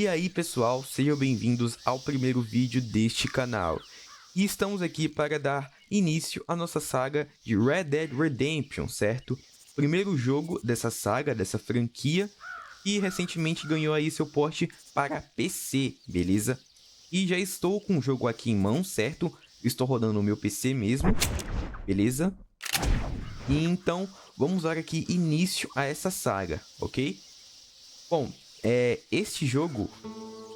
E aí pessoal, sejam bem-vindos ao primeiro vídeo deste canal. E estamos aqui para dar início à nossa saga de Red Dead Redemption, certo? Primeiro jogo dessa saga, dessa franquia, que recentemente ganhou aí seu porte para PC, beleza? E já estou com o jogo aqui em mão, certo? Estou rodando no meu PC mesmo, beleza? E então, vamos dar aqui início a essa saga, ok? Bom, este jogo,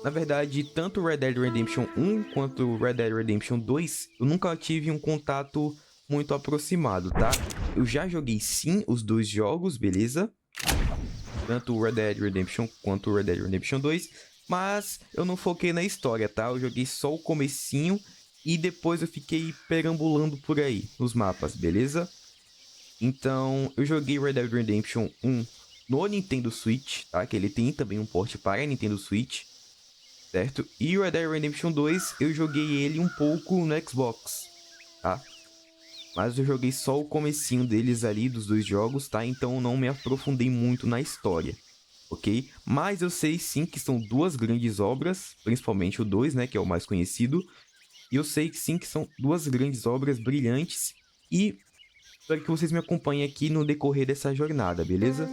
na verdade, tanto Red Dead Redemption 1 quanto Red Dead Redemption 2, eu nunca tive um contato muito aproximado, tá? Eu já joguei sim os dois jogos, beleza? Tanto o Red Dead Redemption quanto o Red Dead Redemption 2, mas eu não foquei na história, tá? Eu joguei só o comecinho e depois eu fiquei perambulando por aí, nos mapas, beleza? Então, eu joguei Red Dead Redemption 1 no Nintendo Switch, tá? Que ele tem também um port para Nintendo Switch, certo? E o Red Dead Redemption 2, eu joguei ele um pouco no Xbox, tá? Mas eu joguei só o comecinho deles ali, dos dois jogos, tá? Então eu não me aprofundei muito na história, ok? Mas eu sei sim que são duas grandes obras, principalmente o 2, né? Que é o mais conhecido. E eu sei que sim que são duas grandes obras brilhantes e espero que vocês me acompanhem aqui no decorrer dessa jornada, beleza?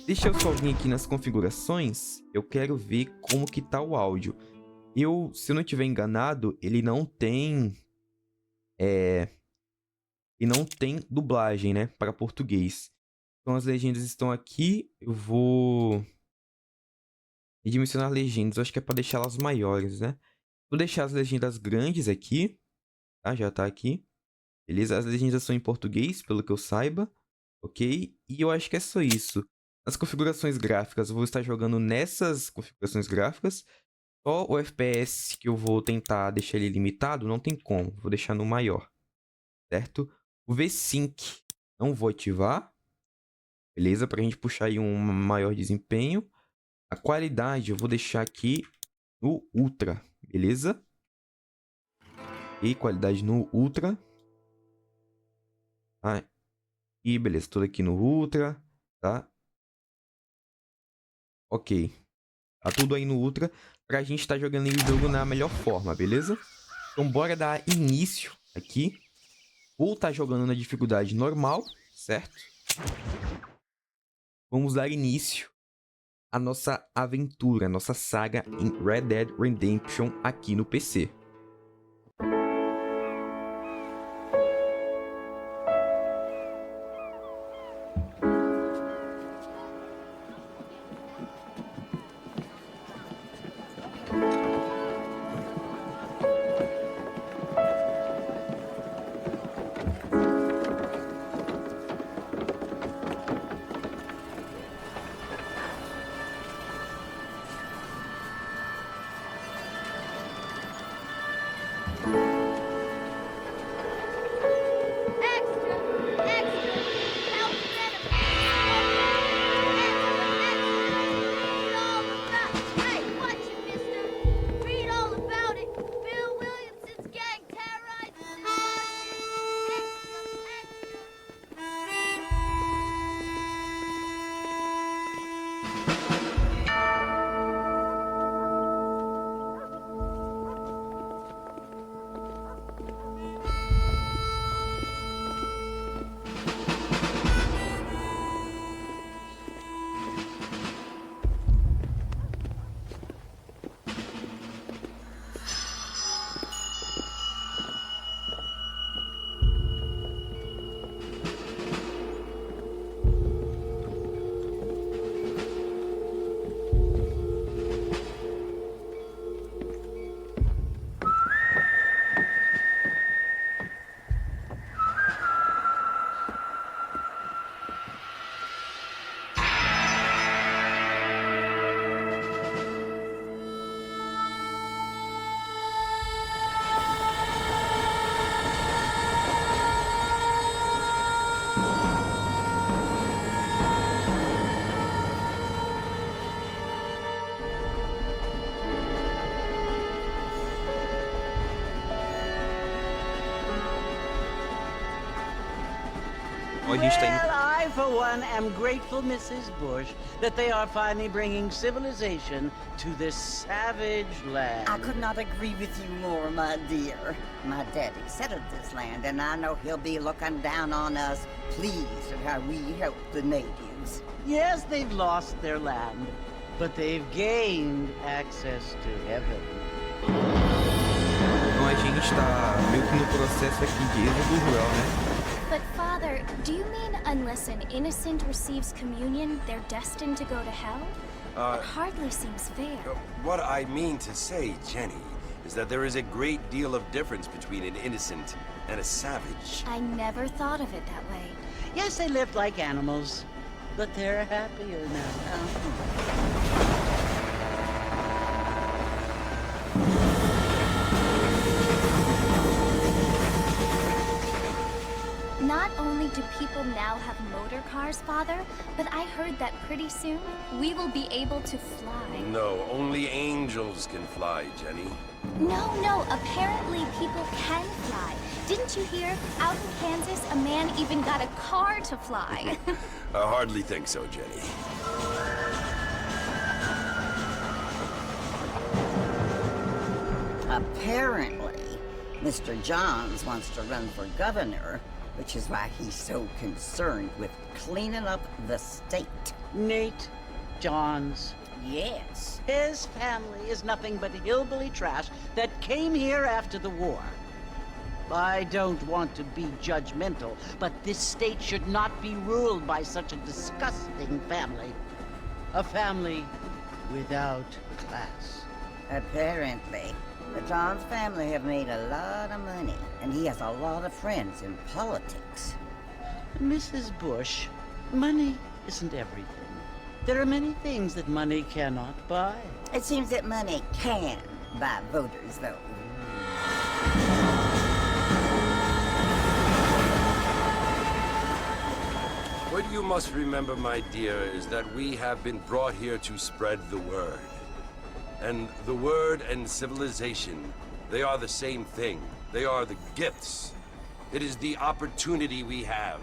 Deixa eu só vir aqui nas configurações, eu quero ver como que tá o áudio. Se eu não estiver enganado, ele não tem dublagem, né, para português. Então as legendas estão aqui, eu vou redimensionar legendas, eu acho que é para deixá-las maiores, né? Vou deixar as legendas grandes aqui, tá? Já tá aqui. Beleza? As legendas são em português, pelo que eu saiba, ok? E eu acho que é só isso. As configurações gráficas, eu vou estar jogando nessas configurações gráficas. Só o FPS que eu vou tentar deixar ele limitado, não tem como. Vou deixar no maior, certo? O V-Sync não vou ativar, beleza? Para a gente puxar aí um maior desempenho. A qualidade eu vou deixar aqui no Ultra, beleza? E qualidade no Ultra. Ah, e beleza, tudo aqui no Ultra, tá? Ok. Tá tudo aí no Ultra pra gente estar jogando aí o jogo na melhor forma, beleza? Então bora dar início aqui. Vou estar jogando na dificuldade normal, certo? Vamos dar início à nossa aventura, à nossa saga em Red Dead Redemption aqui no PC. Ó, a gente tá indo... I, for one, am grateful, Mrs. Bush, that they are finally bringing civilization to this savage land. I could not agree with you more, my dear. My daddy settled this land, and I know he'll be looking down on us, pleased at how we help the natives. Yes, they've lost their land, but they've gained access to heaven. Então a gente tá meio que no processo aqui de êxodo rural, né? But Father, do you mean unless an innocent receives communion, they're destined to go to hell? It hardly seems fair. What I mean to say, Jenny, is that there is a great deal of difference between an innocent and a savage. I never thought of it that way. Yes, they lived like animals, but they're happier now. Not only do people now have motor cars, Father, but I heard that pretty soon we will be able to fly. No, only angels can fly, Jenny. No, apparently people can fly. Didn't you hear? Out in Kansas, a man even got a car to fly. I hardly think so, Jenny. Apparently, Mr. Johns wants to run for governor, which is why he's so concerned with cleaning up the state. Nate Johns. Yes. His family is nothing but hillbilly trash that came here after the war. I don't want to be judgmental, but this state should not be ruled by such a disgusting family. A family without class. Apparently. The Johns family have made a lot of money, and he has a lot of friends in politics. Mrs. Bush, money isn't everything. There are many things that money cannot buy. It seems that money can buy voters, though. What you must remember, my dear, is that we have been brought here to spread the word. And the word and civilization, they are the same thing. They are the gifts. It is the opportunity we have,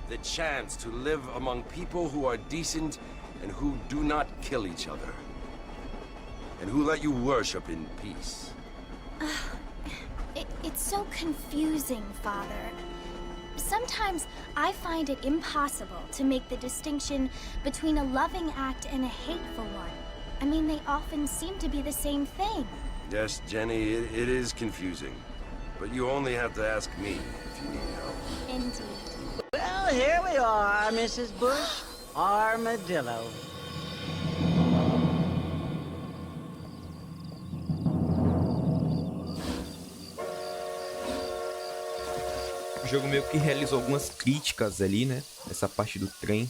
the chance to live among people who are decent and who do not kill each other. And who let you worship in peace. It's so confusing, Father. Sometimes I find it impossible to make the distinction between a loving act and a hateful one. I mean, they often seem to be the same thing. Yes, Jenny, it is confusing. But you only have to ask me if you need help. Indeed. Well, here we are, Mrs. Bush. Armadillo. O jogo meio que realizou algumas críticas ali, né? Essa parte do trem.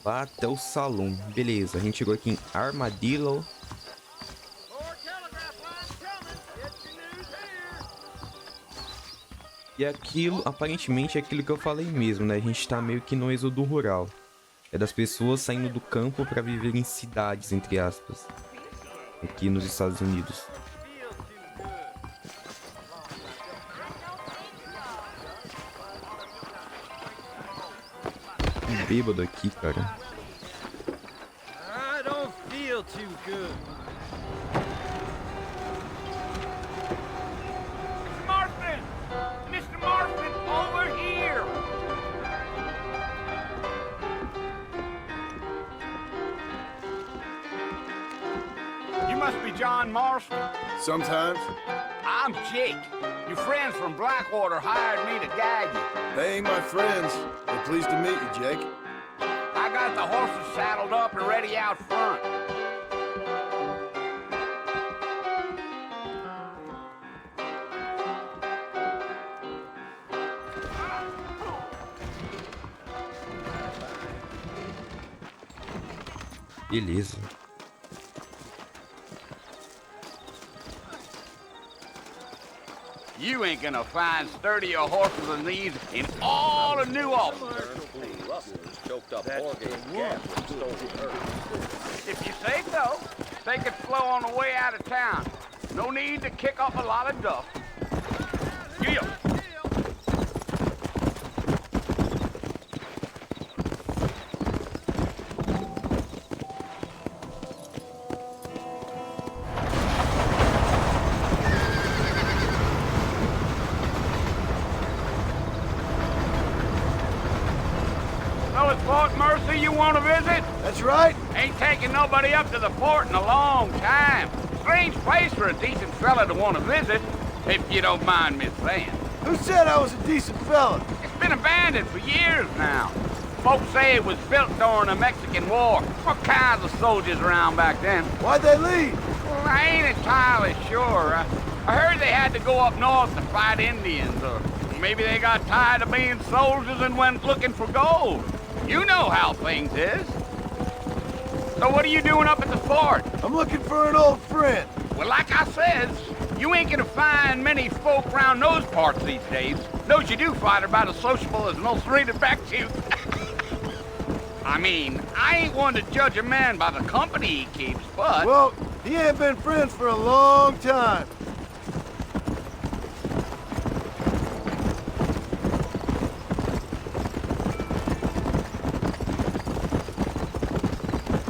Vá até o salão. Beleza, a gente chegou aqui em Armadillo. E aquilo, aparentemente, é aquilo que eu falei mesmo, né? A gente tá meio que no êxodo rural. É das pessoas saindo do campo para viver em cidades, entre aspas. Aqui nos Estados Unidos. Um bêbado aqui, cara. I don't feel too good. Marston! Mr. Marston, over here! You must be John Marston. Sometimes. I'm Jake. Your friends from Blackwater hired me to guide you. They ain't my friends. They're pleased to meet you, Jake. I got the horses saddled up and ready out front. Beleza. You ain't gonna find sturdier horses than these in all of New Ulster. If you say so, take it slow on the way out of town. No need to kick up a lot of dust. Yeah. who you want to visit? That's right. Ain't taking nobody up to the fort in a long time. Strange place for a decent fella to want to visit, if you don't mind me saying. Who said I was a decent fella? It's been abandoned for years now. Folks say it was built during the Mexican War. What kinds of soldiers around back then? Why'd they leave? Well, I ain't entirely sure. I heard they had to go up north to fight Indians, or maybe they got tired of being soldiers and went looking for gold. You know how things is. So what are you doing up at the fort? I'm looking for an old friend. Well, like I says, you ain't gonna find many folk around those parts these days. Those you do find are about as sociable as an ulcerated back tooth. I mean, I ain't one to judge a man by the company he keeps, but... Well, he ain't been friends for a long time.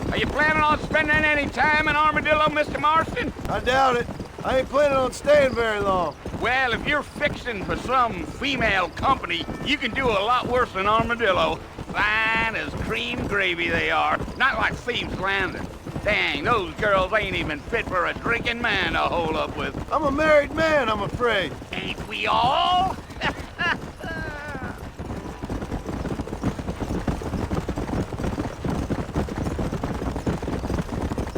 Are you planning on spending any time in Armadillo, Mr. Marston? I doubt it. I ain't planning on staying very long. Well, if you're fixing for some female company, you can do a lot worse than Armadillo. Fine as cream gravy they are, not like Thieves' Landing. Dang, those girls ain't even fit for a drinking man to hole up with. I'm a married man, I'm afraid. Ain't we all?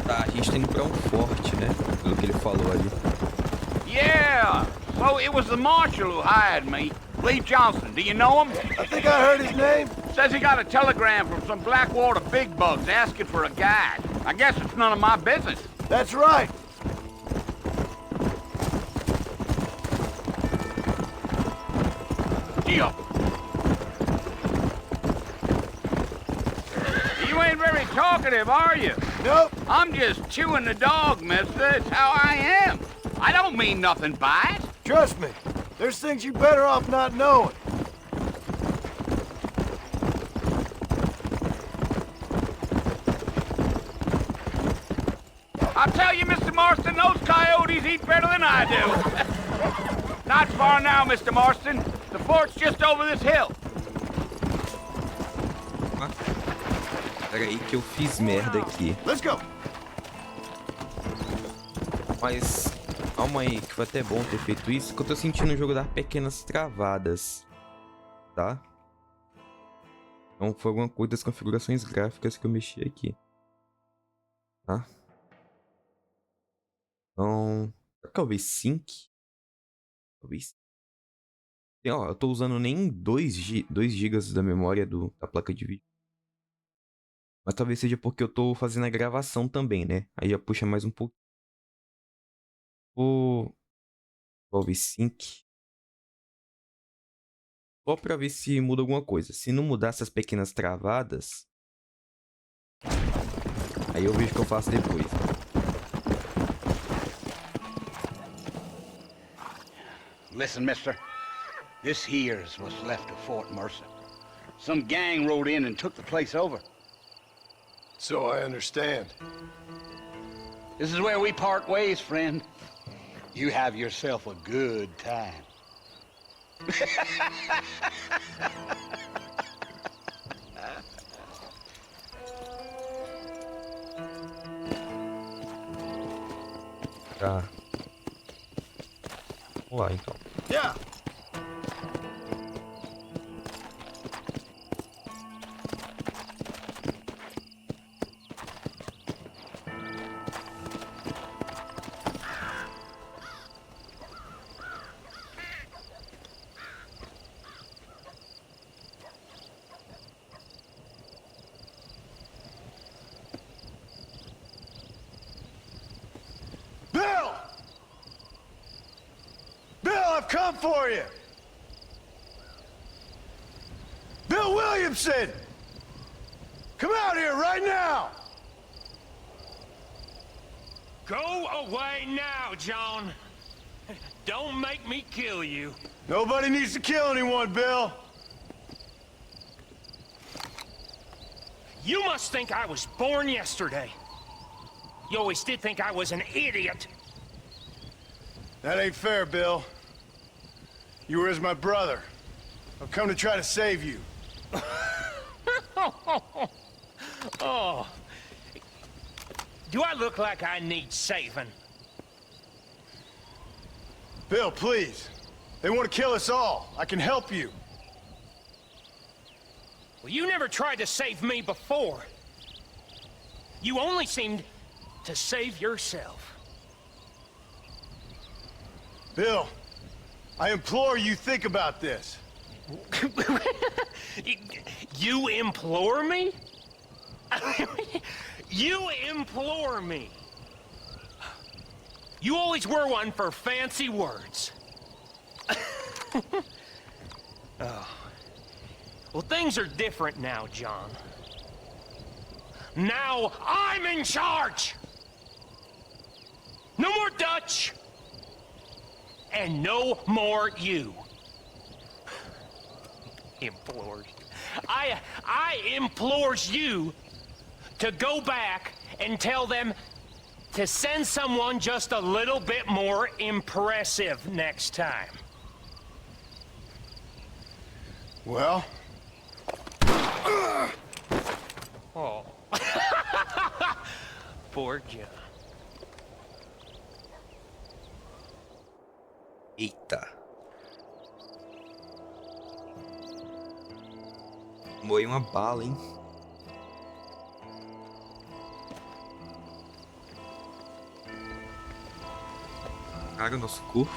Tá, a gente tá indo pra um forte, né? Pelo que ele falou ali. Yeah, so it was the marshal who hired me. Lee Johnson, do you know him? I think I heard his name. Says he got a telegram from some Blackwater big bugs asking for a guide. I guess it's none of my business. That's right. Deal. You ain't very talkative, are you? Nope. I'm just chewing the dog, mister. It's how I am. I don't mean nothing by it. Trust me. There's things you're better off not knowing. I'll tell you, Mr. Marston, those coyotes eat better than I do. Not far now, Mr. Marston. The fort's just over this hill. Ah, peraí que eu fiz merda aqui. Let's go. Mas calma aí, que foi até bom ter feito isso, que eu tô sentindo o jogo dar pequenas travadas, tá? Então foi alguma coisa das configurações gráficas que eu mexi aqui, tá? Então, talvez sync. Talvez. E, ó, eu tô usando nem 2 GB da memória da placa de vídeo. Mas talvez seja porque eu tô fazendo a gravação também, né? Aí já puxa mais um pouco. Vou ver sync. Só pra ver se muda alguma coisa. Se não mudar essas pequenas travadas, aí eu vejo o que eu faço depois. Listen, mister. This here's what's left of Fort Mercer. Some gang rode in and took the place over. So I understand. This is where we part ways, friend. You have yourself a good time. Tá. Vamos lá, então. Yeah. I've come for you! Bill Williamson! Come out here right now! Go away now, John. Don't make me kill you. Nobody needs to kill anyone, Bill. You must think I was born yesterday. You always did think I was an idiot. That ain't fair, Bill. You were as my brother. I've come to try to save you. Oh. Do I look like I need saving? Bill, please. They want to kill us all. I can help you. Well, you never tried to save me before. You only seemed to save yourself. Bill, I implore you, think about this. You implore me? You implore me. You always were one for fancy words. Oh. Well, things are different now, John. Now I'm in charge! No more Dutch! And no more you. Implores. I implores you to go back and tell them to send someone just a little bit more impressive next time. Well? Oh. Poor John. Eita. Moei uma bala, hein? Cara, o nosso corpo.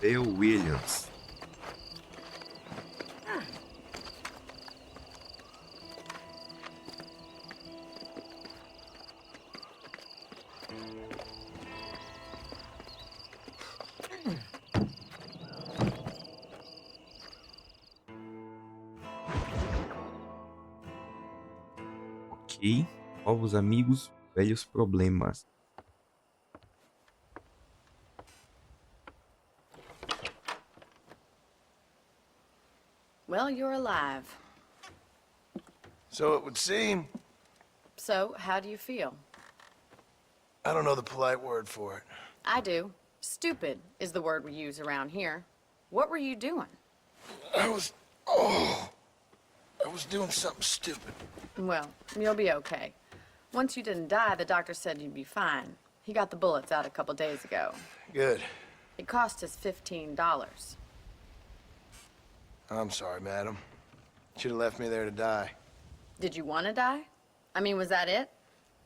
Bill Williams. Ok, novos amigos, velhos problemas. Well, you're alive. So it would seem. So, how do you feel? I don't know the polite word for it. I do. Stupid is the word we use around here. What were you doing? I was doing something stupid. Well, you'll be okay. Once you didn't die, the doctor said you'd be fine. He got the bullets out a couple days ago. Good. It cost us $15. I'm sorry, madam. Should have left me there to die. Did you want to die? I mean, was that it?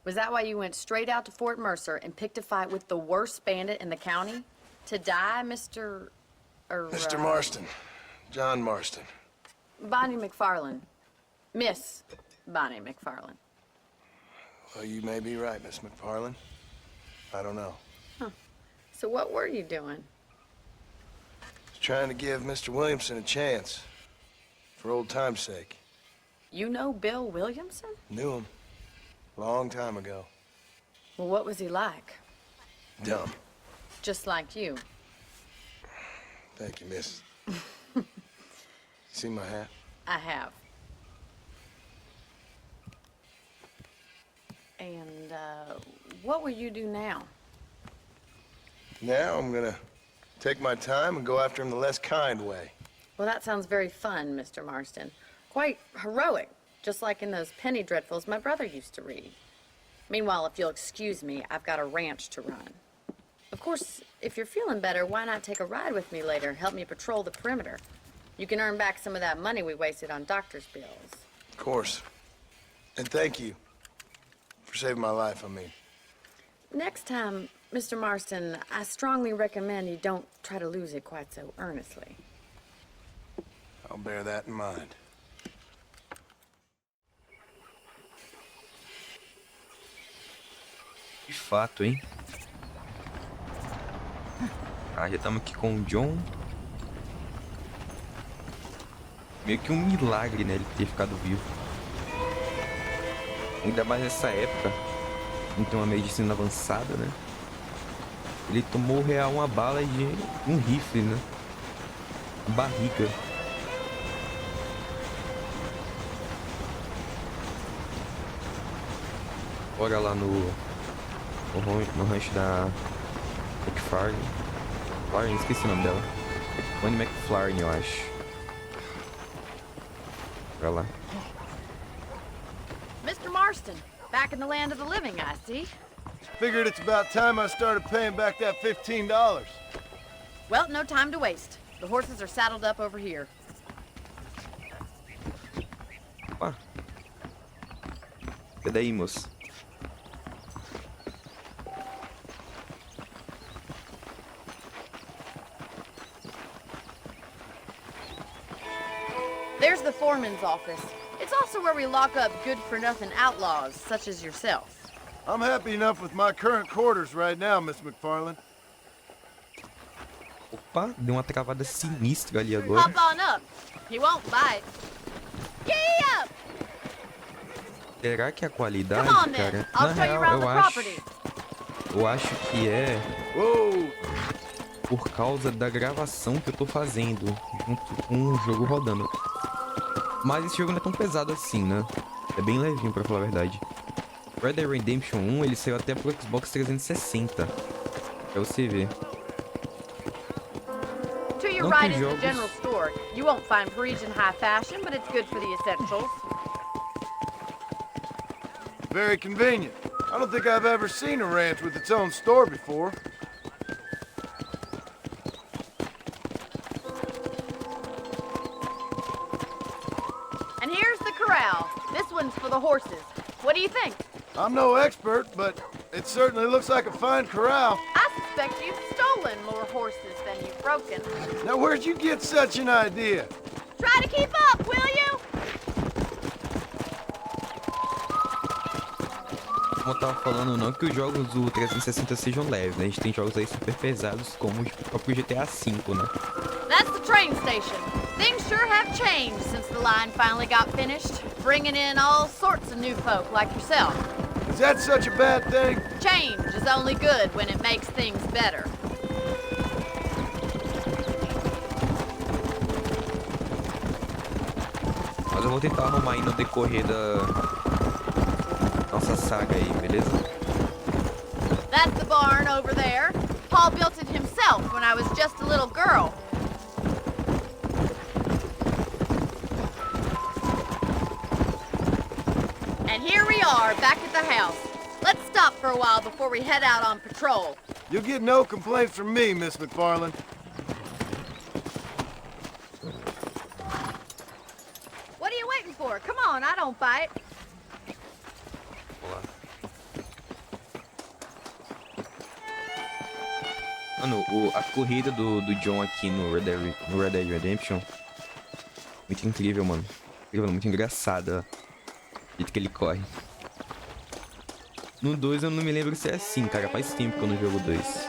Was that why you went straight out to Fort Mercer and picked a fight with the worst bandit in the county? To die, Mr. Mr. Marston. John Marston. Bonnie McFarlane. Miss Bonnie McFarlane. Well, you may be right, Miss McFarlane. I don't know. Huh. So what were you doing? Just trying to give Mr. Williamson a chance. For old time's sake. You know Bill Williamson? Knew him. Long time ago. Well, what was he like? Dumb. Just like you. Thank you, miss. See my hat? I have. And, what will you do now? Now I'm gonna take my time and go after him the less kind way. Well, that sounds very fun, Mr. Marston. Quite heroic, just like in those penny dreadfuls my brother used to read. Meanwhile, if you'll excuse me, I've got a ranch to run. Of course, if you're feeling better, why not take a ride with me later and help me patrol the perimeter? You can earn back some of that money we wasted on doctor's bills. Of course. And thank you for saving my life, I mean. Next time, Mr. Marston, I strongly recommend you don't try to lose it quite so earnestly. I'll bear that in mind. De fato, hein? Ah, já estamos aqui com o John. Meio que um milagre, né? Ele ter ficado vivo. Ainda mais nessa época. Não tem uma medicina avançada, né? Ele tomou real uma bala de um rifle, né? Barriga. Bora lá no no rancho da McFarlane. Esqueci o nome dela. Bonnie McFarlane, eu acho. Pra lá. Mr. Marston, back in the land of the living, I see. Figured it's about time I started paying back that $15. Well, no time to waste. The horses are saddled up over here. Opa. Cadê aí, moço? There's the foreman's office. It's also where we lock up good-for-nothing outlaws, such as yourself. I'm happy enough with my current quarters right now, Miss McFarlane. Opa, deu uma travada sinistra ali agora. Hop on up. He won't bite. Giddy up! Será que a qualidade, Come on, then. cara? I'll Na show you real, around the property. eu acho que é Whoa! por causa da gravação que eu tô fazendo junto com o jogo rodando. Mas esse jogo não é tão pesado assim, né? É bem levinho, pra falar a verdade. Red Dead Redemption 1, ele saiu até pro Xbox 360. Pra você ver. To your right is the general store. You won't find Parisian high fashion, but it's good for the essentials. Very convenient. I don't think I've ever seen a ranch with its own store before. And here's the corral. This one's for the horses. What do you think? I'm no expert, but it certainly looks like a fine corral. I suspect you've stolen more horses than you've broken. Now, where'd you get such an idea? Try to keep up, will you? Como eu tava falando, não que os jogos do 360 sejam leves, né? A gente tem jogos aí super pesados, como o próprio GTA V, né? That's the train station. Things sure have changed since the line finally got finished, bringing in all sorts of new folk like yourself. Is that such a bad thing? Change is only good when it makes things better. Mas eu vou tentar arrumar aí no decorrer da nossa saga aí, beleza? That's the barn over there. Paul built it himself when I was just a little girl. And here we are, back at the house. Let's stop for a while before we head out on patrol. You'll get no complaints from me, Miss McFarlane. What are you waiting for? Come on, I don't bite. Mano, a corrida do John aqui no Red Dead Redemption, muito incrível, mano. Incrível, muito engraçada. O jeito que ele corre. No 2 eu não me lembro se é assim, cara. Faz tempo que eu não jogo 2.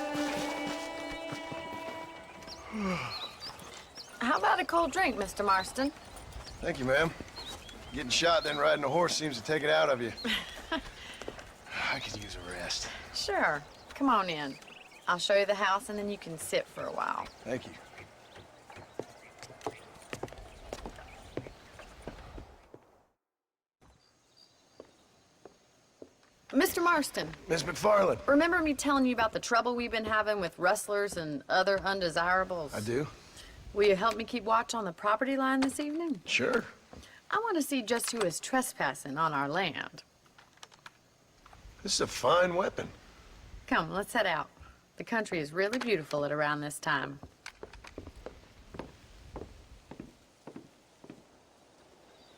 How about a cold drink, Mr. Marston? Thank you, ma'am. Getting shot then riding a horse seems to take it out of you. I could use a rest. Sure. Come on in. I'll show you the house and then you can sit for a while. Thank you. Mr. Marston, Miss McFarlane. remember me telling you about the trouble we've been having with rustlers and other undesirables? I do. Will you help me keep watch on the property line this evening? Sure. I want to see just who is trespassing on our land. This is a fine weapon. Come, let's head out. The country is really beautiful at around this time.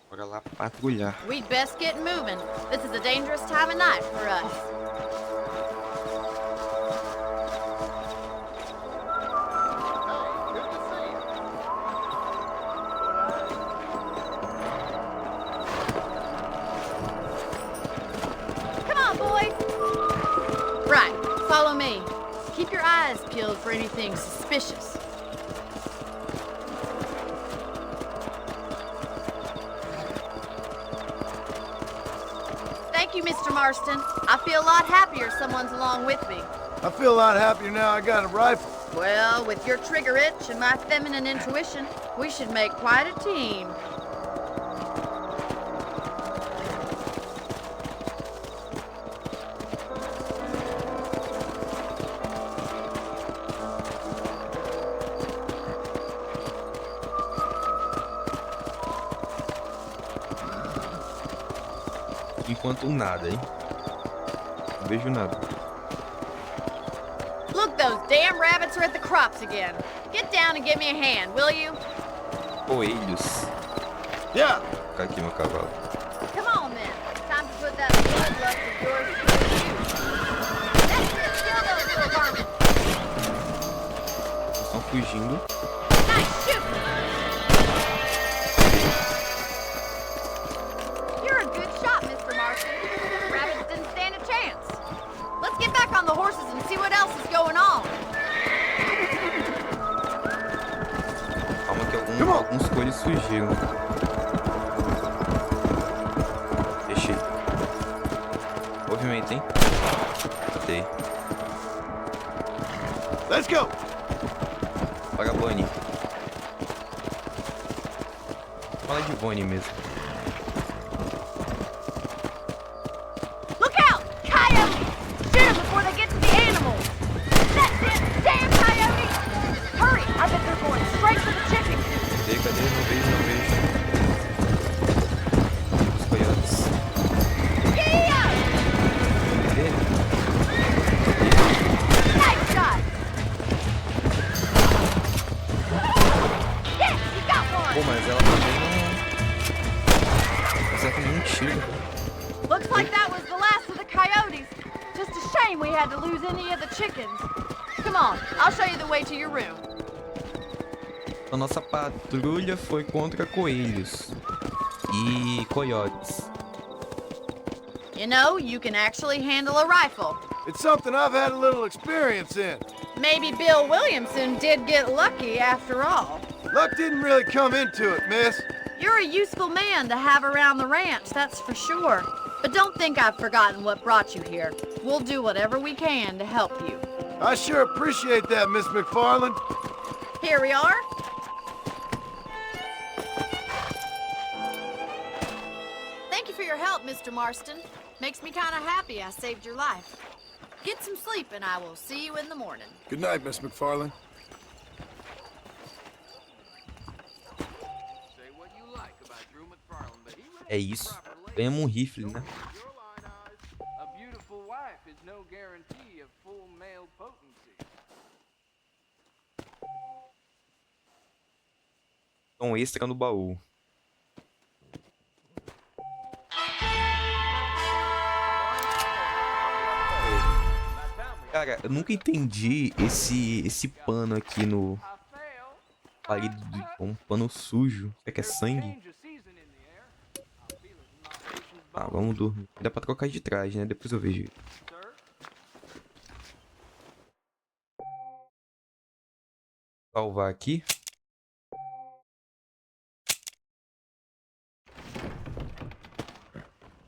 Bora lá patrulhar. We'd best get moving. This is a dangerous time of night for us. Come on, boy. Right, follow me. Keep your eyes peeled for anything suspicious. Thank you, Mr. Marston. I feel a lot happier someone's along with me. I feel a lot happier now I got a rifle. Well, with your trigger itch and my feminine intuition, we should make quite a team. enquanto nada, hein? Não vejo nada. Look, those damn rabbits are at the crops again. Get down and give me a hand, will you? Coelhos. Yeah. Vou ficar aqui no cavalo. Come on, then. Time to put that bloodlust of yours to good use. That's it. Kill those little varmints. Eles estão fugindo. Nice shooting. You're a good shot, Mr. Marston. The rabbits didn't stand a chance. Let's get back on the horses and see what else is going on. Calma que alguns coelhos fugiram. Deixei. Movimento, hein? Matei. Let's go. Paga Bonnie. Fala de Bonnie mesmo. Look out! Coyotes! Shoot them before they get to the animals! That's it! Damn coyotes! Hurry! I bet they're going straight for the chickens! Cadê? Não vejo. Os coiotes. Yeah! Cadê? Nice shot! Yes, you got one! Pô, mas ela também não acerta nenhum tiro. Looks like that was the last of the coyotes. Just a shame we had to lose any of the chickens. Come on, I'll show you the way to your room. A nossa patrulha foi contra coelhos e coiotes. You know, you can actually handle a rifle. It's something I've had a little experience in. Maybe Bill Williamson did get lucky after all. Luck didn't really come into it, miss. You're a useful man to have around the ranch, that's for sure. But don't think I've forgotten what brought you here. We'll do whatever we can to help you. I sure appreciate that, Miss McFarland. Here we are. Thank you for your help, Mr. Marston. Makes me kind of happy I saved your life. Get some sleep and I will see you in the morning. Good night, Miss McFarland. É isso. Ganhamos um rifle, né? Um extra no baú. Cara, eu nunca entendi esse pano aqui no parede, um pano sujo. Será que é sangue? Ah, vamos dormir. Dá pra trocar de trás, né? Depois eu vejo. Salvar aqui.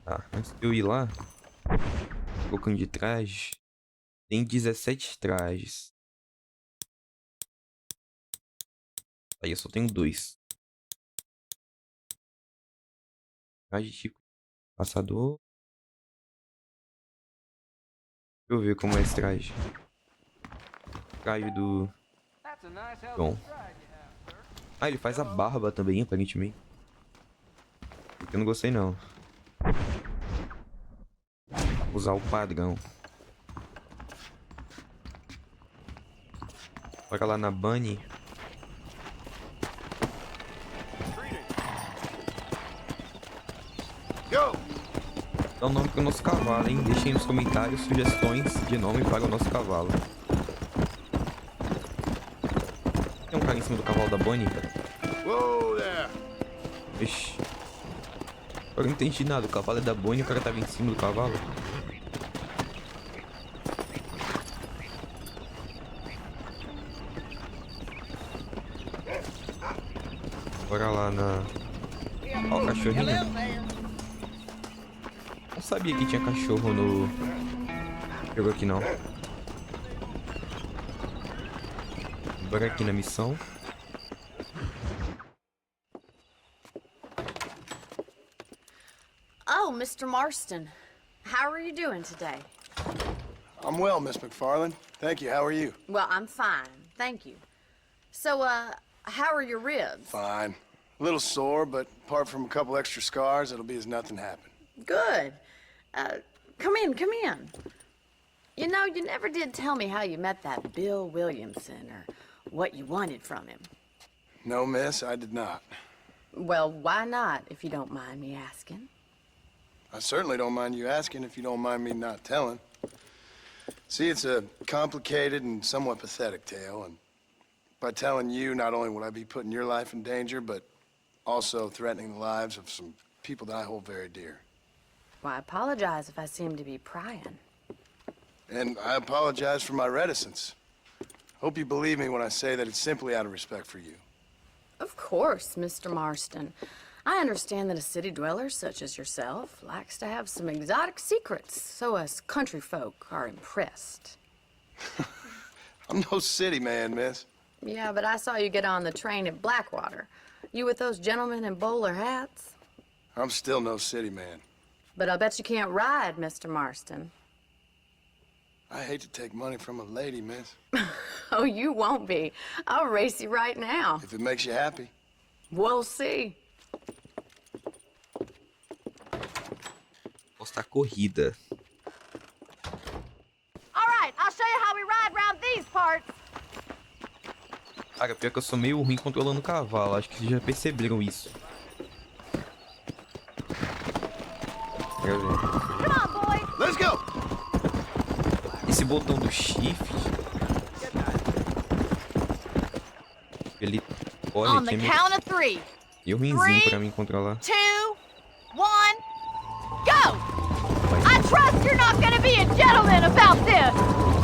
Tá, antes de eu ir lá, trocando de traje. Tem 17 trajes. Aí eu só tenho 2. Traje tipo passador. Deixa eu ver como é esse traje. Traje do... Bom. Ah, ele faz a barba também, aparentemente. Eu não gostei não. Vou usar o padrão. Bora lá na Bunny. Dá um nome para o nosso cavalo, hein? Deixem nos comentários sugestões de nome para o nosso cavalo. Tem um cara em cima do cavalo da Bunny. Ixi. Eu não entendi nada. O cavalo é da Bunny e o cara tava em cima do cavalo. Bora lá na... Ó, o cachorrinho. Não sabia que tinha cachorro no jogo aqui, não. Bora aqui na missão. Oh, Mr. Marston. How are you doing today? I'm well, Miss McFarland. Thank you. How are you? Well, I'm fine. Thank you. So, how are your ribs? Fine. A little sore, but apart from a couple extra scars, it'll be as nothing happened. Good. Come in. You know, you never did tell me how you met that Bill Williamson or what you wanted from him. No, miss, I did not. Well, why not, if you don't mind me asking? I certainly don't mind you asking if you don't mind me not telling. See, it's a complicated and somewhat pathetic tale, and by telling you, not only would I be putting your life in danger, but also threatening the lives of some people that I hold very dear. Well, I apologize if I seem to be prying. And I apologize for my reticence. Hope you believe me when I say that it's simply out of respect for you. Of course, Mr. Marston. I understand that a city dweller such as yourself likes to have some exotic secrets, so us country folk are impressed. I'm no city man, miss. Yeah, but I saw you get on the train at Blackwater. You with those gentlemen in bowler hats? I'm still no city man. But I'll bet you can't ride, Mr. Marston. I hate to take money from a lady, miss. Oh, you won't be. I'll race you right now. If it makes you happy. We'll see. Postar corrida. All right, I'll show you how we ride round these parts. Cara, pior que eu sou meio ruim controlando o cavalo. Acho que vocês já perceberam isso. Quer ver? Come on, boys. Let's go! Esse botão do shift, ele olha On the aqui, count of three. meio ruinzinho pra mim controlar. 2, 1, go! I trust you're not gonna be a gentleman about this.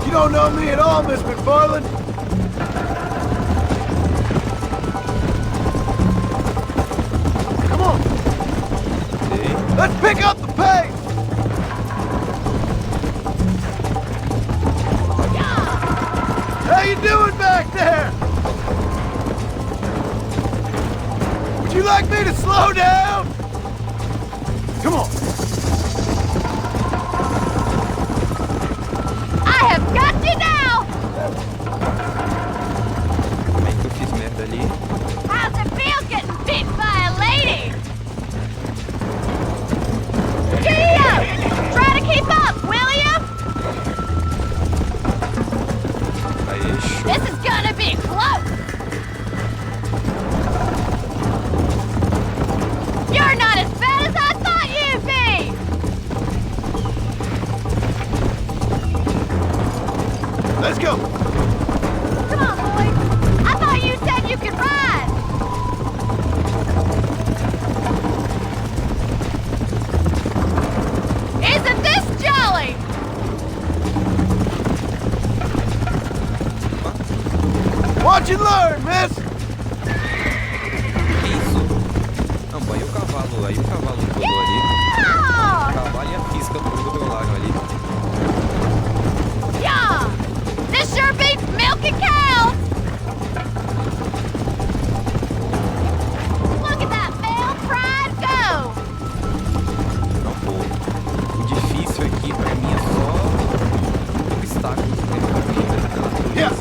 You don't know me at all, Miss McFarland. Come on! Okay. Let's pick up the pace! How you doing back there? Would you like me to slow down? Come on. I have got you now. Como é que eu fiz merda ali? How's it feel getting beaten by a lady? Giddy up! Try to keep up, will you? Aê, show. This is gonna be close. You're not as bad as I thought you'd be. Let's go. Come on, boys. I thought you said you could ride. Isn't this jolly? Watch and learn, miss. Que isso? Não, aí o cavalo pulou ali. Yeah! O cavalo e a fisca controlaram ali. Yeah! This sure beats milking cows! Look at that male pride go! Não, pô. O difícil aqui pra mim é só obstáculos dentro da natureza. Yeah.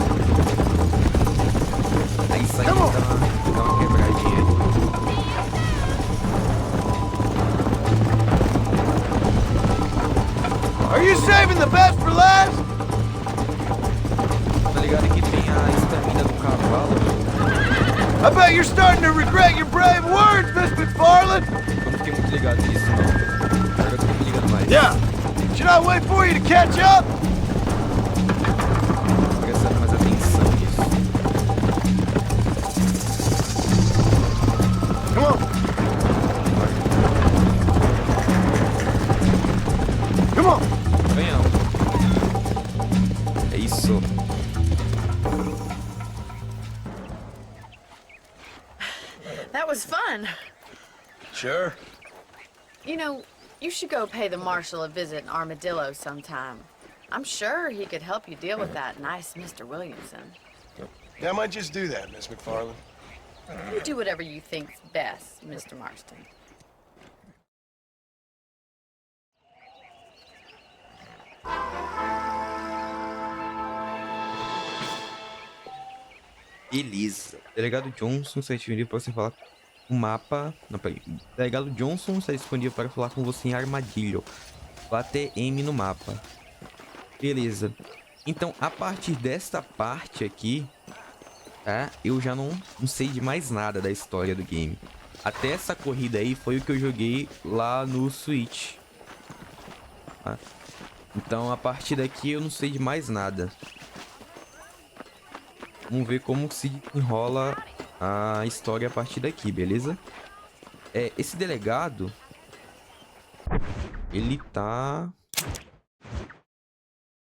Aí sai dá uma quebradinha. Are you saving the best for last? Tá ligado que tem a estamina do cavalo? I bet you're starting to regret your brave words, Miss McFarland. Eu não fiquei muito ligado nisso, não. Agora eu tô me ligando mais. Yeah. Should I wait for you to catch up? Tô prestando mais atenção nisso. Come on. Come on. Ganhamos. É isso. That was fun. Sure. You know, you should go pay the marshal a visit in Armadillo sometime. I'm sure he could help you deal with that nice Mr. Williamson. Yeah, I might just do that, Miss McFarland. You do whatever you think's best, Mr. Marston. Beleza. Delegado Johnson está disponível para você falar com o mapa. Não, peraí. Delegado Johnson está disponível para falar com você em Armadillo. bater M no mapa. Beleza. Então, a partir desta parte aqui, tá? Eu já não sei de mais nada da história do game. Até essa corrida aí foi o que eu joguei lá no Switch. Tá? Então, a partir daqui eu não sei de mais nada. Vamos ver como se enrola a história a partir daqui, beleza? Esse delegado... Ele tá...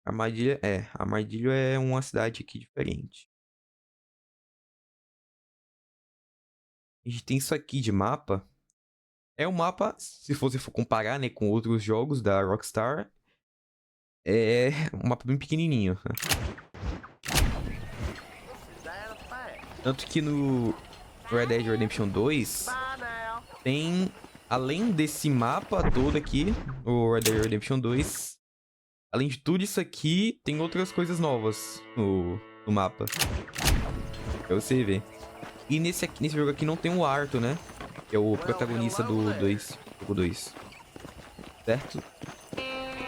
Armadilha... Armadilha é uma cidade aqui diferente. A gente tem isso aqui de mapa. É um mapa, se você for comparar, né, com outros jogos da Rockstar, é um mapa bem pequenininho. Tanto que no Red Dead Redemption 2 tem, além desse mapa todo aqui, o Red Dead Redemption 2, além de tudo isso aqui, tem outras coisas novas no mapa. Pra você ver. E nesse jogo aqui não tem o Arthur, né? Que é o protagonista do jogo 2. Certo?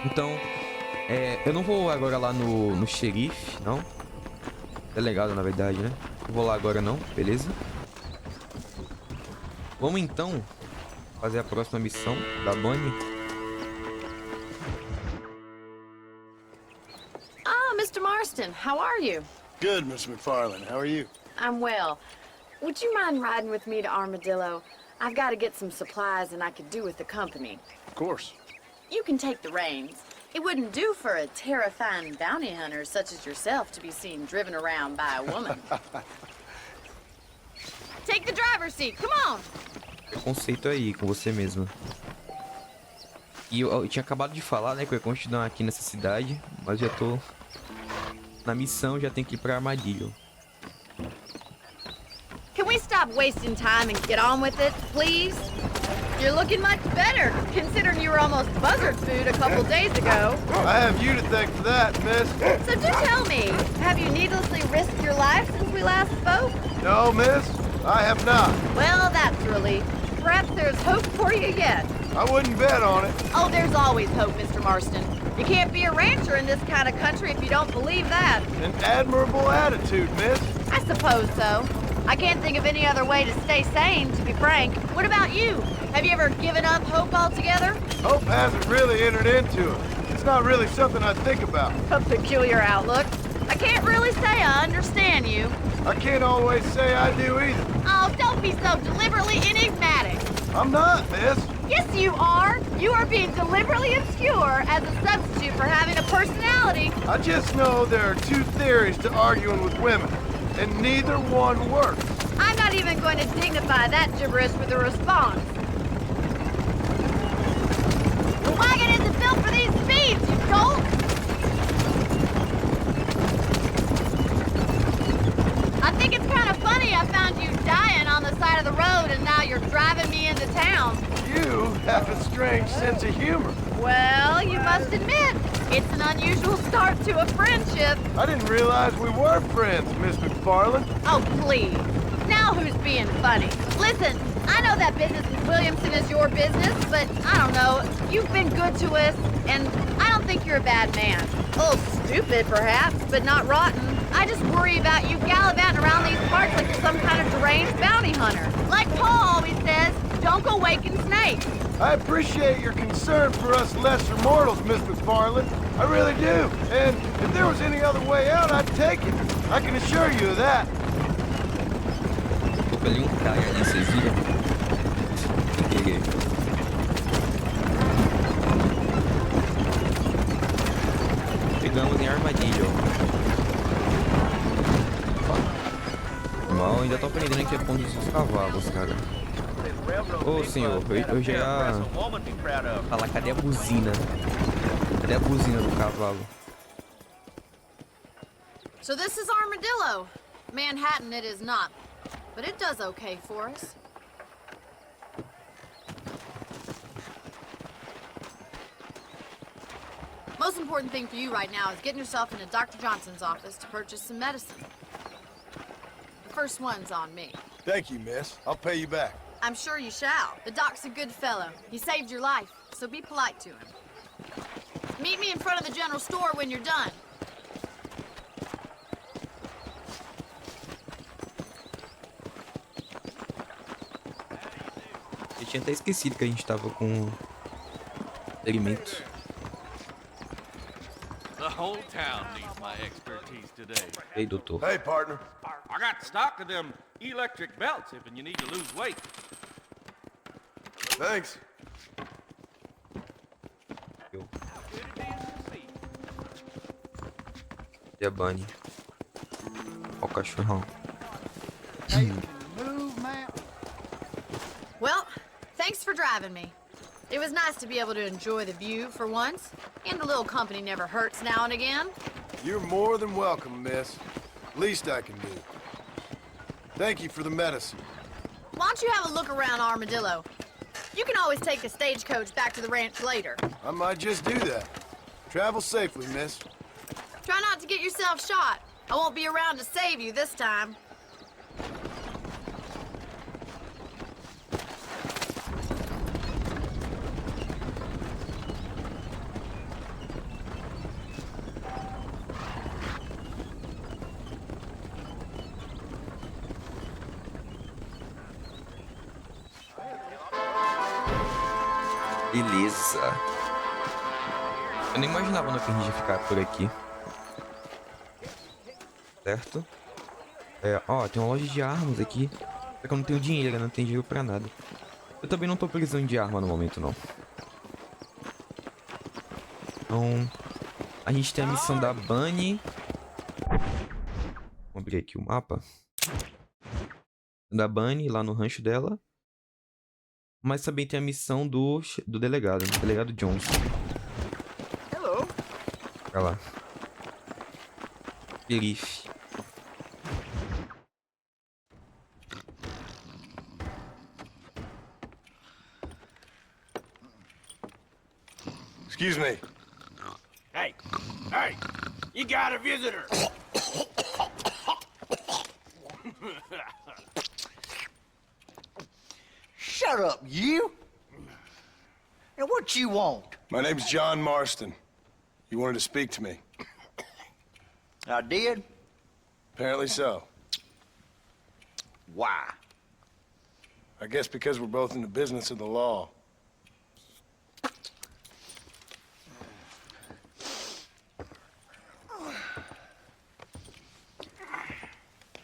Então, eu não vou agora lá no xerife, não. Delegado, na verdade, né? Não vou lá agora não, beleza? Vamos então fazer a próxima missão da Bonnie. Ah, Mr. Marston, how are you? Good, Miss McFarlane. How are you? I'm well. Would you mind riding with me to Armadillo? I've got to get some supplies and I could do with the company. Of course. You can take the reins. It wouldn't do for a terrifying bounty hunter such as yourself to be seen driven around by a woman. Take the driver's seat, come on! Preconceito aí com você mesmo. E eu tinha acabado de falar, né, que eu ia continuar aqui nessa cidade, mas já tô na missão, já tenho que ir pra Armadillo. Can we stop wasting time and get on with it, please? You're looking much better, considering you were almost buzzard food a couple days ago. I have you to thank for that, miss. So do tell me, have you needlessly risked your life since we last spoke? No, miss, I have not. Well, that's a relief. Perhaps there's hope for you yet. I wouldn't bet on it. Oh, there's always hope, Mr. Marston. You can't be a rancher in this kind of country if you don't believe that. An admirable attitude, miss. I suppose so. I can't think of any other way to stay sane, to be frank. What about you? Have you ever given up hope altogether? Hope hasn't really entered into it. It's not really something I think about. A peculiar outlook. I can't really say I understand you. I can't always say I do either. Oh, don't be so deliberately enigmatic. I'm not, miss. Yes, you are. You are being deliberately obscure as a substitute for having a personality. I just know there are two theories to arguing with women, and neither one works. I'm not even going to dignify that gibberish with a response. The wagon isn't built for these speeds, you dolt! I think it's kind of funny I found you dying on the side of the road and now you're driving me into town. You have a strange sense of humor. Well, you must admit, it's an unusual start to a friendship. I didn't realize we were friends, Miss McFarlane. Oh, please. Now who's being funny? Listen, I know that business in Williamson is your business, but I don't know. You've been good to us, and I don't think you're a bad man. A little stupid, perhaps, but not rotten. I just worry about you gallivanting around these parts like you're some kind of deranged bounty hunter. Like Paul always says, don't go waking snakes. I appreciate your concern for us lesser mortals, Miss McFarlane. I really do. And if there was any other way out, I'd take it. I can assure you of that. Tô ali cara ali, vocês viram? Peguei. Pegamos em Armadillo. Mal, ainda tô aprendendo aqui a conduzir os cavalos, cara. Ô senhor, eu já ia falar, cadê a buzina? Cadê a buzina do cavalo? So this is Armadillo. Manhattan it is not, but it does okay for us. Most important thing for you right now is getting yourself into Dr. Johnson's office to purchase some medicine. The first one's on me. Thank you, miss. I'll pay you back. I'm sure you shall. The doc's a good fellow. He saved your life, so be polite to him. Meet me in front of the general store when you're done. Eu tinha até esquecido que a gente tava com alimentos. The whole town needs my expertise today. Ei, doutor. Hey, partner. I got stock of them electric belts if you need to lose weight. Thanks. Eu. E a Bunny. Ó o cachorrão. Well, thanks for driving me. It was nice to be able to enjoy the view for once, and a little company never hurts now and again. You're more than welcome, miss. Least I can do. Thank you for the medicine. Why don't you have a look around Armadillo? You can always take the stagecoach back to the ranch later. I might just do that. Travel safely, miss. Try not to get yourself shot. I won't be around to save you this time. Beleza. Eu nem imaginava não que a gente ia ficar por aqui. Certo? É, ó, tem uma loja de armas aqui. Só que eu não tenho dinheiro, não tenho dinheiro pra nada. Eu também não tô precisando de arma no momento, não. Então, a gente tem a missão da Bunny. Vou abrir aqui o mapa. Da Bunny, lá no rancho dela. Mas também tem a missão do delegado, né? Delegado Johnson. Hello. Olha lá. Xerife. Excuse me. Hey, hey, you got a visitor. Shut up, you. And what you want? My name's John Marston. You wanted to speak to me. I did? Apparently so. Why? I guess because we're both in the business of the law.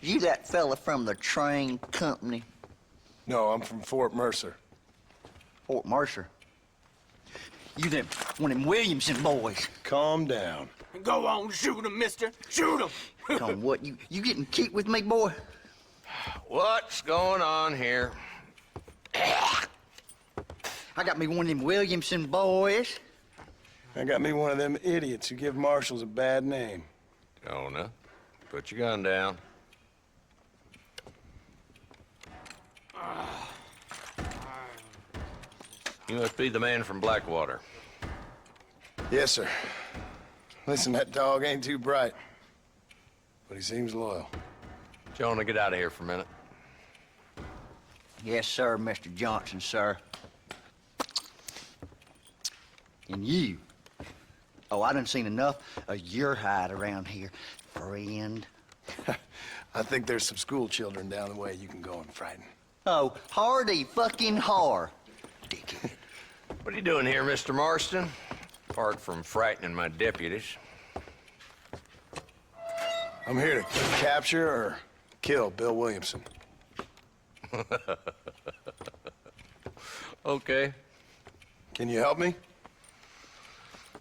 You that fella from the train company? No, I'm from Fort Mercer. Fort Mercer? You them one of them Williamson boys. Calm down. Go on, shoot him, mister. Shoot him. Come what, you getting cute with me, boy? What's going on here? I got me one of them Williamson boys. I got me one of them idiots who give marshals a bad name. Jonah, put your gun down. You must be the man from Blackwater. Yes, sir. Listen, that dog ain't too bright, but he seems loyal. Jonah, get out of here for a minute. Yes, sir, Mr. Johnson, sir. And you. Oh, I done seen enough of your hide around here, friend. I think there's some school children down the way you can go and frighten. Oh, hardy fucking har. Dickhead. What are you doing here, Mr. Marston? Apart from frightening my deputies. I'm here to capture or kill Bill Williamson. Okay. Can you help me?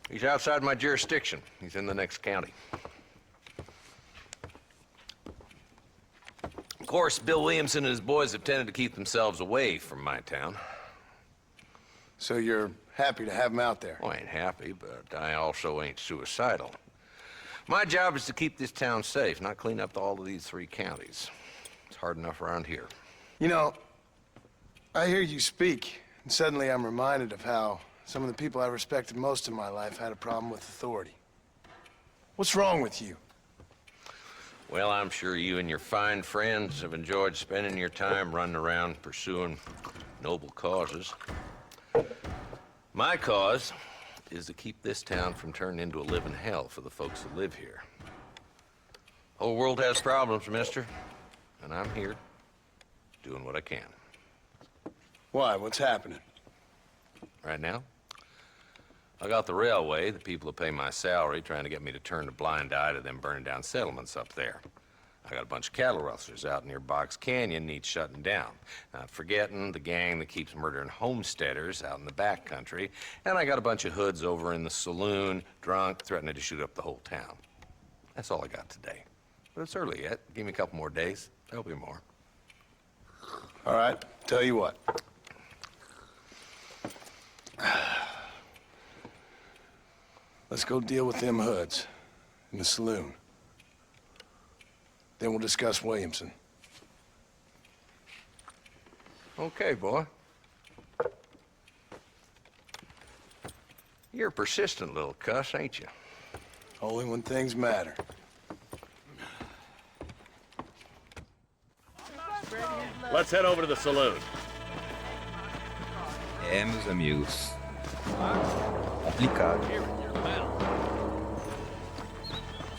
He's outside my jurisdiction. He's in the next county. Of course, Bill Williamson and his boys have tended to keep themselves away from my town. So you're happy to have him out there? Well, I ain't happy, but I also ain't suicidal. My job is to keep this town safe, not clean up all of these 3 counties. It's hard enough around here. You know, I hear you speak, and suddenly I'm reminded of how some of the people I respected most in my life had a problem with authority. What's wrong with you? Well, I'm sure you and your fine friends have enjoyed spending your time running around pursuing noble causes. My cause is to keep this town from turning into a living hell for the folks who live here. Whole world has problems, mister, and I'm here doing what I can. Why? What's happening? Right now, I got the railway, the people who pay my salary, trying to get me to turn a blind eye to them burning down settlements up there. I got a bunch of cattle rustlers out near Box Canyon needs shutting down. Not forgetting the gang that keeps murdering homesteaders out in the back country. And I got a bunch of hoods over in the saloon, drunk, threatening to shoot up the whole town. That's all I got today. But it's early yet. Give me a couple more days. There'll be more. All right, tell you what. Let's go deal with them hoods in the saloon. Then we'll discuss Williamson. Okay, boy. You're a persistent little cuss, ain't you? Only when things matter. Let's head over to the saloon. Meus amigos. Complicado.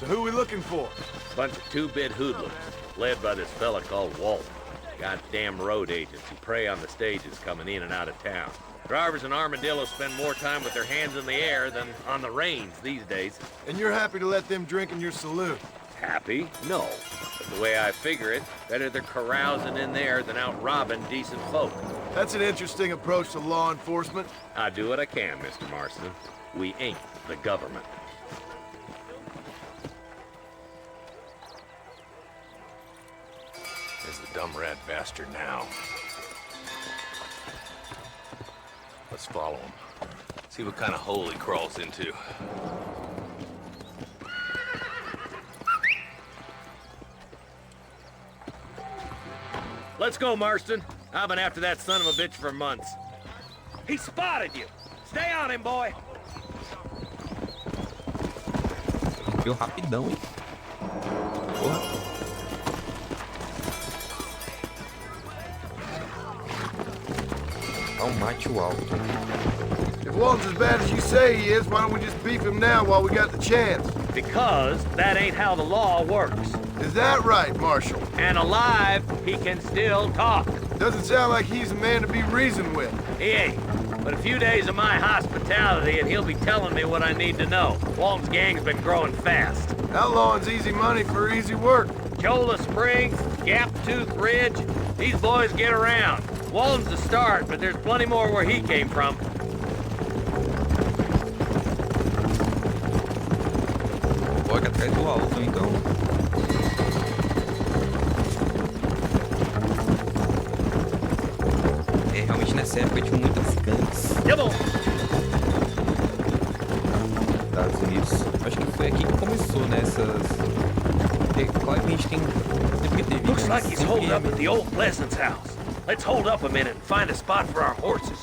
So who are we looking for? Bunch of two-bit hoodlums, led by this fella called Walt. Goddamn road agents who prey on the stages coming in and out of town. Drivers in Armadillo spend more time with their hands in the air than on the reins these days. And you're happy to let them drink in your saloon? Happy? No. But the way I figure it, better they're carousing in there than out robbing decent folk. That's an interesting approach to law enforcement. I do what I can, Mr. Marston. We ain't the government. There's the dumb rat bastard now. Let's follow him. See what kind of hole he crawls into. Let's go, Marston. I've been after that son of a bitch for months. He spotted you. Stay on him, boy. Viu rapidão, hein? Porra. Dá mate o alto. If Walton's as bad as you say he is, why don't we just beef him now while we got the chance? Because that ain't how the law works. Is that right, Marshal? And alive, he can still talk. Doesn't sound like he's a man to be reasoned with. He ain't. But a few days of my hospitality and he'll be telling me what I need to know. Walton's gang's been growing fast. Outlawing's easy money for easy work. Cholla Springs, Gap Tooth Ridge, these boys get around. Walton's the start, but there's plenty more where he came from. Bora atrás do alto, então. Realmente nessa época tinha muitas gangues. Estados Unidos. Acho que foi aqui que começou, né? Claro que a gente tem. Sempre teve. Looks like he's holed up at the old Pleasance house. Let's hold up a minute and find a spot for our horses.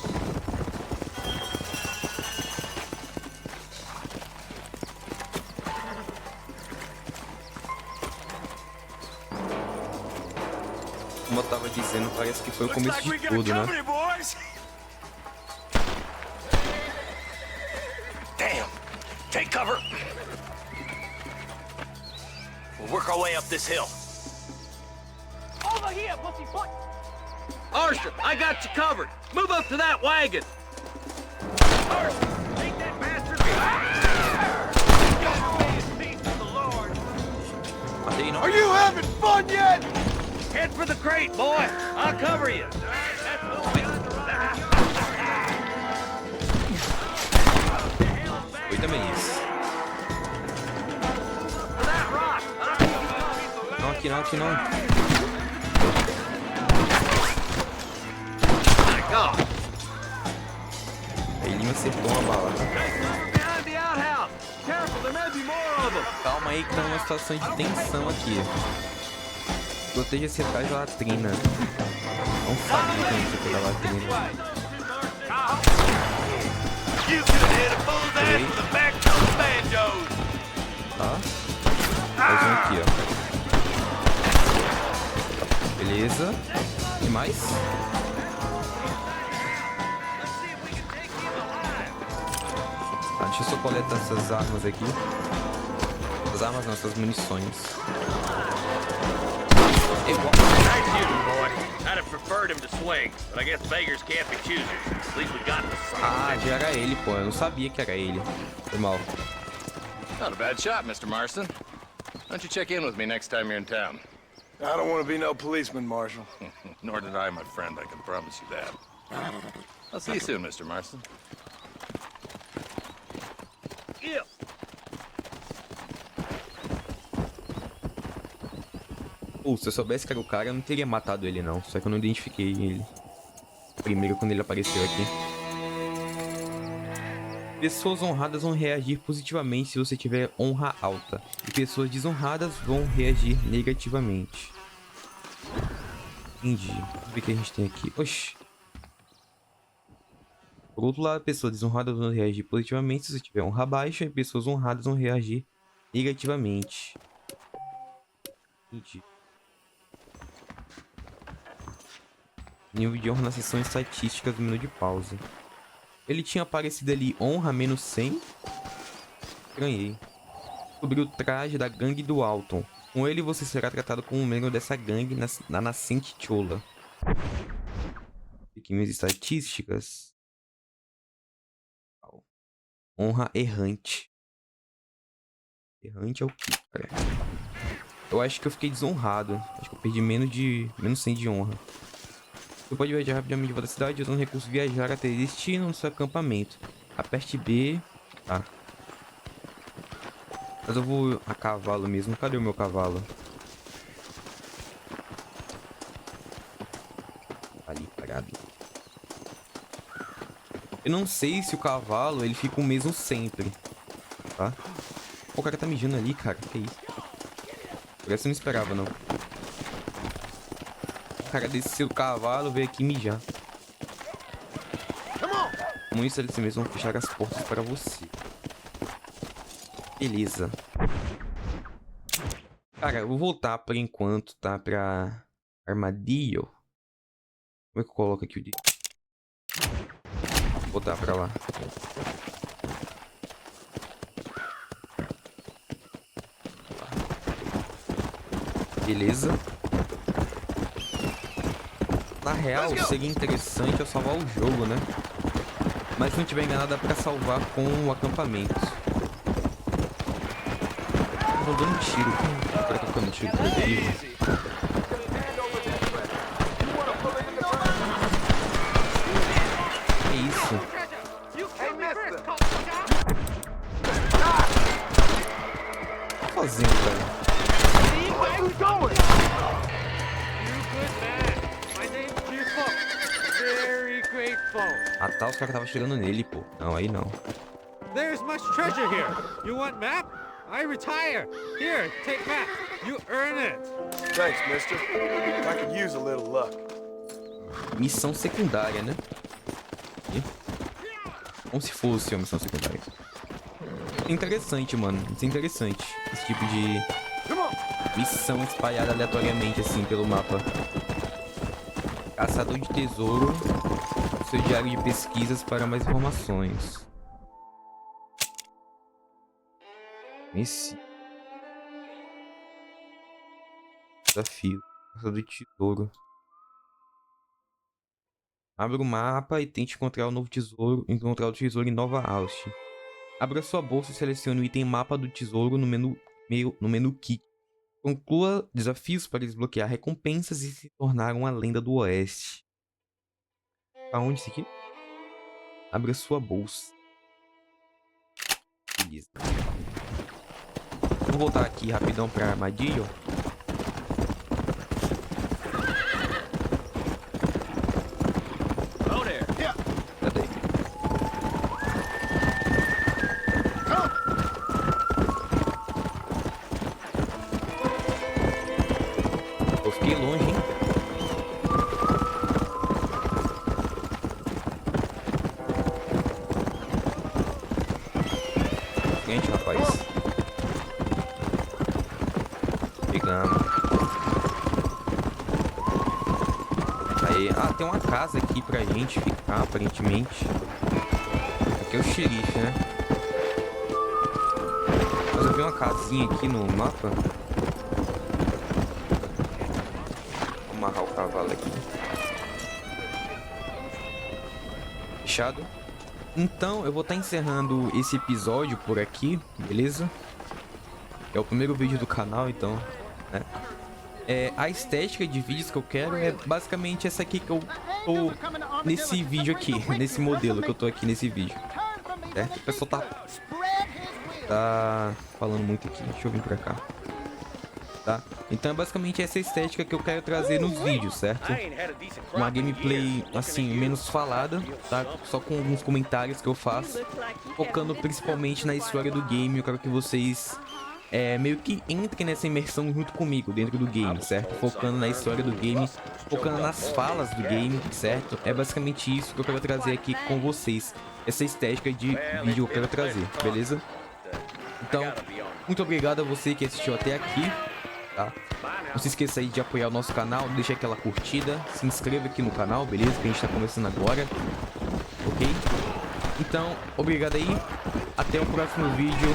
Como eu tava dizendo, parece que foi o começo de tudo, né? Damn! Take cover! We'll work our way up this hill. Over here, pussyfoot! Arthur, I got you covered. Move up to that wagon. Arthur, take that bastard behind! Are you having fun yet? Head for the crate, boy. I'll cover you. Foi também isso. Não, aqui não, aqui não. Ele me acertou uma bala. Calma aí que tá numa situação de tensão aqui. Proteja-se atrás da latrina. Não sabia que isso aqui da latrina. Tá. Mais um aqui, ó. Beleza. E mais? Deixa eu só coletar essas armas aqui. As armas não, essas munições. Nice shooting, boy. I'd have preferred him to swing, but I guess beggars can't be choosers. At least we got the son. Ah, já era ele, pô. Eu não sabia que era ele. Foi mal. Not a bad shot, Mr. Marston. Why don't you check in with me next time you're in town? I don't want to be no policeman, Marshal. Nor did I, my friend. I can promise you that. I'll see you soon, Mr. Marston. Yeah. Pô, se eu soubesse que era o cara, eu não teria matado ele, não. Só que eu não identifiquei ele primeiro quando ele apareceu aqui. Pessoas honradas vão reagir positivamente se você tiver honra alta. E pessoas desonradas vão reagir negativamente. Entendi. Vamos ver o que a gente tem aqui. Oxi. Por outro lado, pessoas desonradas vão reagir positivamente se você tiver honra baixa. E pessoas honradas vão reagir negativamente. Entendi. Nível de honra na seção estatísticas do menu de pausa. Ele tinha aparecido ali honra menos 100. Ganhei. Sobre o traje da gangue do Alton. Com ele você será tratado como um membro dessa gangue na nascente Chola. Aqui minhas estatísticas. Honra errante. Errante é o que, cara? Eu acho que eu fiquei desonrado. Acho que eu perdi menos 100 de honra. Você pode viajar rapidamente de volta à cidade usando o recurso viajar até destino no seu acampamento. Aperte B. Tá. Mas eu vou a cavalo mesmo. Cadê o meu cavalo? Ali, parado. Eu não sei se o cavalo ele fica o mesmo sempre. Tá? O cara tá mijando ali, cara. Que isso? Por essa eu não esperava, não. O cara desceu do cavalo, veio aqui mijar. Com isso, eles mesmos vão fechar as portas para você. Beleza. Cara, eu vou voltar por enquanto, tá? Pra armadilho. Como é que eu coloco aqui o dia? Vou voltar pra lá. Beleza. Na real, seria interessante eu salvar o jogo, né? Mas se não tiver enganado, dá pra salvar com o acampamento. Eu tô dando tiro. Será que eu tô dando tiro por aqui? Que isso? O que tá fazendo, cara? Ah tá, os caras estavam chegando nele, pô. Não, aí não. There's much treasure here. You want map? I retire. Here, take map. You earn it. Thanks, mister. I could use a little luck. Missão secundária, né? Como se fosse uma missão secundária. Interessante, mano. Isso é interessante. Esse tipo de missão espalhada aleatoriamente, assim, pelo mapa. Caçador de tesouro. Seu diário de pesquisas para mais informações. Esse desafio. Caçador de tesouro. Abra o mapa e tente encontrar o tesouro em Nova Austin. Abra sua bolsa e selecione o item mapa do tesouro no menu Kit. Conclua desafios para desbloquear recompensas e se tornar uma lenda do Oeste. Aonde isso aqui? Abra sua bolsa. Beleza. Vou voltar aqui rapidão pra armadilha. Cadê? Eu fiquei longe, hein? Gente, rapaz. Pegando. Aí, ah, tem uma casa aqui pra gente ficar, aparentemente. Aqui é o xerife, né? ver uma casinha aqui no mapa. Vou amarrar o cavalo aqui. Fechado. Então, eu vou estar encerrando esse episódio por aqui, beleza? É o primeiro vídeo do canal, então, né? A estética de vídeos que eu quero é basicamente essa aqui que eu tô nesse vídeo aqui, nesse modelo que eu tô aqui nesse vídeo, certo? O pessoal tá falando muito aqui, deixa eu vir pra cá, tá? Então é basicamente essa estética que eu quero trazer nos vídeos, certo? Uma gameplay, assim, menos falada, tá? Só com alguns comentários que eu faço, focando principalmente na história do game. Eu quero que vocês meio que entrem nessa imersão junto comigo dentro do game, certo? Focando na história do game, focando nas falas do game, certo? É basicamente isso que eu quero trazer aqui com vocês, essa estética de vídeo que eu quero trazer, beleza? Então, muito obrigado a você que assistiu até aqui, tá? Não se esqueça aí de apoiar o nosso canal, deixa aquela curtida, se inscreva aqui no canal, beleza? Que a gente tá começando agora, ok? Então, obrigado aí, até o próximo vídeo.